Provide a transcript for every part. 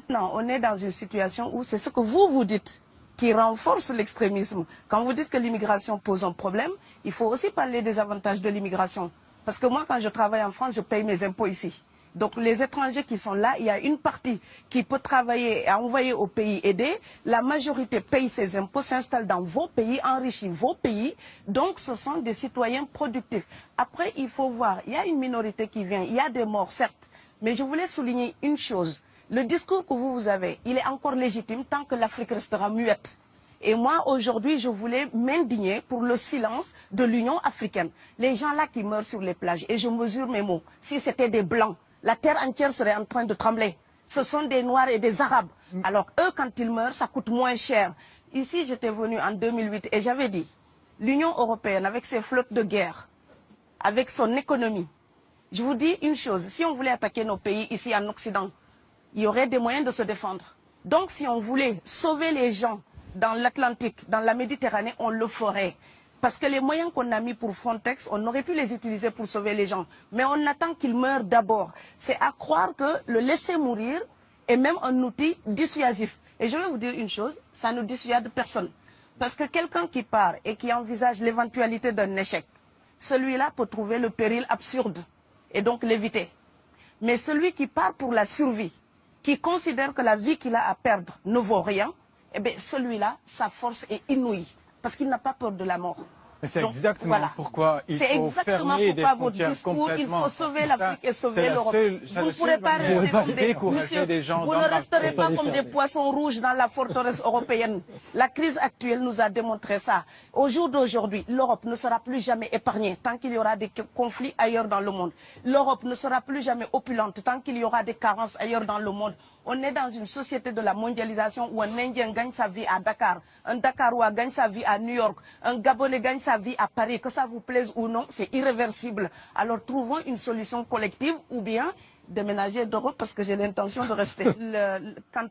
Non, on est dans une situation où c'est ce que vous dites qui renforce l'extrémisme. Quand vous dites que l'immigration pose un problème, il faut aussi parler des avantages de l'immigration. Parce que moi, quand je travaille en France, je paye mes impôts ici. Donc les étrangers qui sont là, il y a une partie qui peut travailler et envoyer au pays aider. La majorité paye ses impôts, s'installe dans vos pays, enrichit vos pays. Donc ce sont des citoyens productifs. Après, il faut voir, il y a une minorité qui vient, il y a des morts, certes. Mais je voulais souligner une chose. Le discours que vous avez, il est encore légitime tant que l'Afrique restera muette. Et moi, aujourd'hui, je voulais m'indigner pour le silence de l'Union africaine. Les gens là qui meurent sur les plages, et je mesure mes mots, si c'était des Blancs, la terre entière serait en train de trembler. Ce sont des Noirs et des Arabes. Alors eux, quand ils meurent, ça coûte moins cher. Ici, j'étais venu en 2008 et j'avais dit, l'Union européenne, avec ses flottes de guerre, avec son économie, je vous dis une chose, si on voulait attaquer nos pays ici en Occident, il y aurait des moyens de se défendre. Donc si on voulait sauver les gens dans l'Atlantique, dans la Méditerranée, on le ferait. Parce que les moyens qu'on a mis pour Frontex, on aurait pu les utiliser pour sauver les gens. Mais on attend qu'ils meurent d'abord. C'est à croire que le laisser mourir est même un outil dissuasif. Et je vais vous dire une chose, ça ne dissuade personne. Parce que quelqu'un qui part et qui envisage l'éventualité d'un échec, celui-là peut trouver le péril absurde et donc l'éviter. Mais celui qui part pour la survie, qui considère que la vie qu'il a à perdre ne vaut rien, eh bien celui-là, sa force est inouïe. Parce qu'il n'a pas peur de la mort. Mais c'est exactement pourquoi il faut fermer des frontières complètement. Il faut sauver l'Afrique et sauver l'Europe. Vous ne pourrez pas rester comme vous ne resterez pas comme des poissons rouges dans la forteresse européenne. La crise actuelle nous a démontré ça. Au jour d'aujourd'hui, l'Europe ne sera plus jamais épargnée tant qu'il y aura des conflits ailleurs dans le monde. L'Europe ne sera plus jamais opulente tant qu'il y aura des carences ailleurs dans le monde. On est dans une société de la mondialisation où un Indien gagne sa vie à Dakar, un Dakarois gagne sa vie à New York, un Gabonais gagne sa vie à Paris. Que ça vous plaise ou non, c'est irréversible. Alors trouvons une solution collective ou bien déménager d'Europe parce que j'ai l'intention de rester. Quand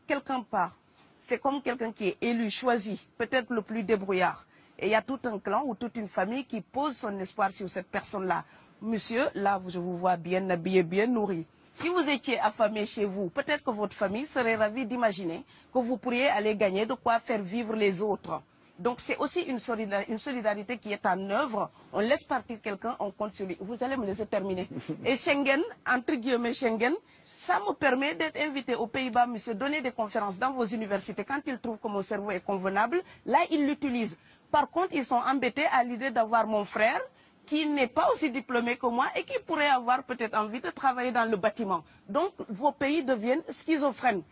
quelqu'un part, c'est comme quelqu'un qui est élu, choisi, peut-être le plus débrouillard. Et il y a tout un clan ou toute une famille qui pose son espoir sur cette personne-là. Monsieur, là, je vous vois bien habillé, bien nourri. Si vous étiez affamé chez vous, peut-être que votre famille serait ravie d'imaginer que vous pourriez aller gagner de quoi faire vivre les autres. Donc c'est aussi une solidarité qui est en œuvre. On laisse partir quelqu'un, on compte sur lui. Vous allez me laisser terminer. Et Schengen, entre guillemets Schengen, ça me permet d'être invité aux Pays-Bas, monsieur, donner des conférences dans vos universités. Quand ils trouvent que mon cerveau est convenable, là, ils l'utilisent. Par contre, ils sont embêtés à l'idée d'avoir mon frère, qui n'est pas aussi diplômé que moi et qui pourrait avoir peut-être envie de travailler dans le bâtiment. Donc, vos pays deviennent schizophrènes.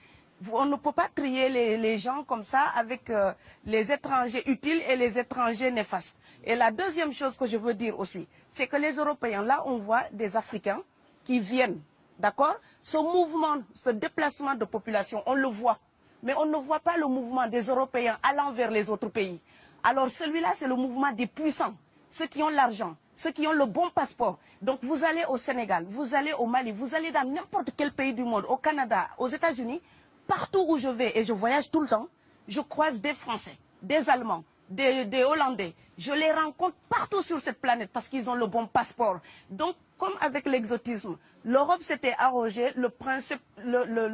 On ne peut pas trier les gens comme ça avec les étrangers utiles et les étrangers néfastes. Et la deuxième chose que je veux dire aussi, c'est que les Européens, là, on voit des Africains qui viennent, d'accord? Ce mouvement, ce déplacement de population, on le voit. Mais on ne voit pas le mouvement des Européens allant vers les autres pays. Alors celui-là, c'est le mouvement des puissants, ceux qui ont l'argent, ceux qui ont le bon passeport. Donc vous allez au Sénégal, vous allez au Mali, vous allez dans n'importe quel pays du monde, au Canada, aux États-Unis, partout où je vais, et je voyage tout le temps, je croise des Français, des Allemands, des Hollandais. Je les rencontre partout sur cette planète parce qu'ils ont le bon passeport. Donc, comme avec l'exotisme, l'Europe s'était arrogé le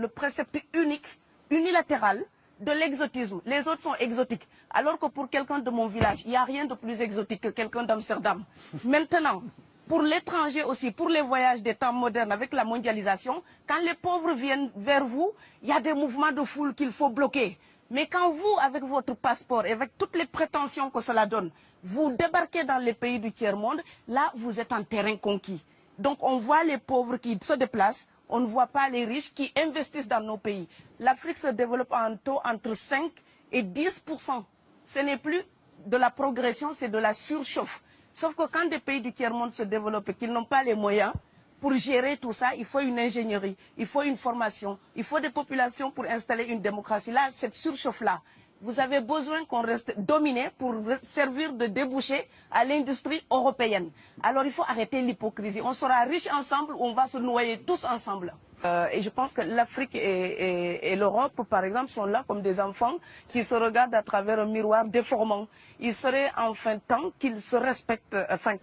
précepte unique, unilatéral, de l'exotisme. Les autres sont exotiques. Alors que pour quelqu'un de mon village, il n'y a rien de plus exotique que quelqu'un d'Amsterdam. Maintenant, pour l'étranger aussi, pour les voyages des temps modernes avec la mondialisation, quand les pauvres viennent vers vous, il y a des mouvements de foule qu'il faut bloquer. Mais quand vous, avec votre passeport et avec toutes les prétentions que cela donne, vous débarquez dans les pays du tiers-monde, là, vous êtes en terrain conquis. Donc, on voit les pauvres qui se déplacent, on ne voit pas les riches qui investissent dans nos pays. L'Afrique se développe en taux entre 5 et 10%. Ce n'est plus de la progression, c'est de la surchauffe. Sauf que quand des pays du tiers-monde se développent et qu'ils n'ont pas les moyens pour gérer tout ça, il faut une ingénierie, il faut une formation, il faut des populations pour installer une démocratie. Là, cette surchauffe-là, vous avez besoin qu'on reste dominé pour servir de débouché à l'industrie européenne. Alors il faut arrêter l'hypocrisie. On sera riches ensemble ou on va se noyer tous ensemble. Et je pense que l'Afrique et l'Europe, par exemple, sont là comme des enfants qui se regardent à travers un miroir déformant. Il serait enfin temps qu'ils se respectent,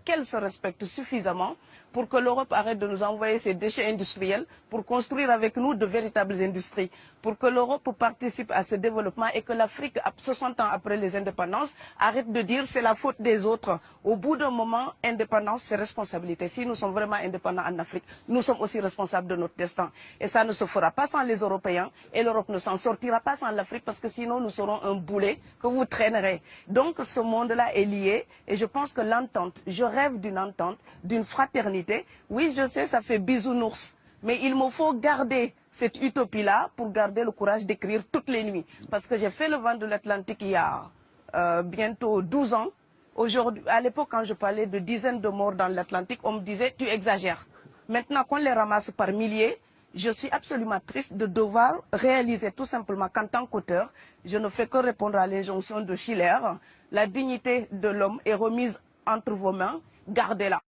qu'elles se respectent suffisamment pour que l'Europe arrête de nous envoyer ses déchets industriels pour construire avec nous de véritables industries, pour que l'Europe participe à ce développement et que l'Afrique, 60 ans après les indépendances, arrête de dire c'est la faute des autres. Au bout d'un moment, indépendance, c'est responsabilité. Si nous sommes vraiment indépendants en Afrique, nous sommes aussi responsables de notre destin. Et ça ne se fera pas sans les Européens et l'Europe ne s'en sortira pas sans l'Afrique parce que sinon nous serons un boulet que vous traînerez. Donc ce monde-là est lié et je pense que l'entente, je rêve d'une entente, d'une fraternité. Oui, je sais, ça fait bisounours. Mais il me faut garder cette utopie-là pour garder le courage d'écrire toutes les nuits. Parce que j'ai fait le vent de l'Atlantique il y a bientôt 12 ans. Aujourd'hui, à l'époque, quand je parlais de dizaines de morts dans l'Atlantique, on me disait « tu exagères ». Maintenant qu'on les ramasse par milliers, je suis absolument triste de devoir réaliser tout simplement qu'en tant qu'auteur, je ne fais que répondre à l'injonction de Schiller. La dignité de l'homme est remise entre vos mains, gardez-la.